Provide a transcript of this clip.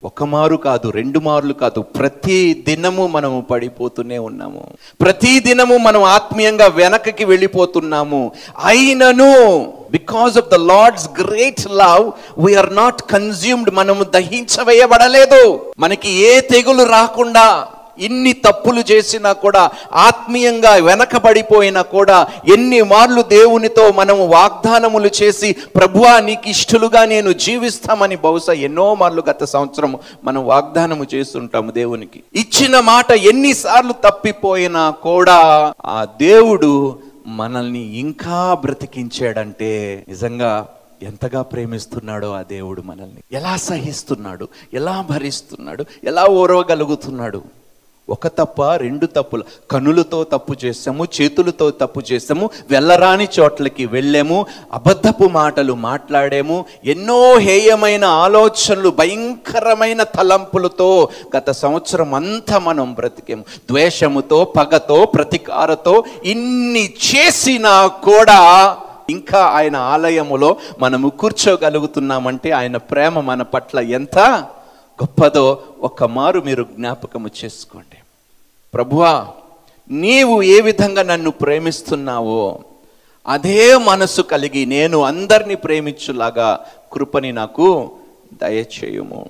ఒక మారు కాదు, 2 మార్లు కాదు, ప్రతి దినము మనము పడిపోతూనే ఉన్నాము. ప్రతి దినము మనం ఆత్మీయంగా వెనకకి వెళ్ళిపోతున్నాము. అయినను because of the Lord's great love we are not consumed. మనము దహించవేయబడలేదు. మనకి ఏ తెగులు రాకుండా, ఇన్ని తప్పులు చేసినా కూడా, ఆత్మీయంగా వెనకబడిపోయినా కూడా, ఎన్ని మార్లు దేవునితో మనము వాగ్దానములు చేసి ప్రభువా నీకు ఇష్టలుగా నేను జీవిస్తామని బహుశా ఎన్నో మార్లు గత సంవత్సరం మనం వాగ్దానము చేస్తుంటాము. దేవునికి ఇచ్చిన మాట ఎన్నిసార్లు తప్పిపోయినా కూడా ఆ దేవుడు మనల్ని ఇంకా బ్రతికించాడంటే నిజంగా ఎంతగా ప్రేమిస్తున్నాడో ఆ దేవుడు మనల్ని. ఎలా సహిస్తున్నాడు, ఎలా భరిస్తున్నాడు, ఎలా ఓర్వగలుగుతున్నాడు. ఒక తప్ప, 2 తప్పులు. కనులతో తప్పు చేసాము, చేతులతో తప్పు చేసాము, వెళ్ళరాని చోట్లకి వెళ్ళాము, అబద్ధపు మాటలు మాట్లాడాము, ఎన్నో హేయమైన ఆలోచనలు, భయంకరమైన తలంపులతో గత సంవత్సరం అంతా మనం బ్రతికాము. ద్వేషముతో, పగతో, ప్రతీకారతో ఇన్ని చేసినా కూడా ఇంకా ఆయన ఆలయములో మనము కూర్చోగలుగుతున్నామంటే ఆయన ప్రేమ మన పట్ల ఎంత గొప్పదో ఒక్క మారు మీరు జ్ఞాపకము చేసుకోండి. ప్రభువా, నీవు ఏ విధంగా నన్ను ప్రేమిస్తున్నావో అదే మనసు కలిగి నేను అందరినీ ప్రేమించులాగా కృపని నాకు దయచేయుము.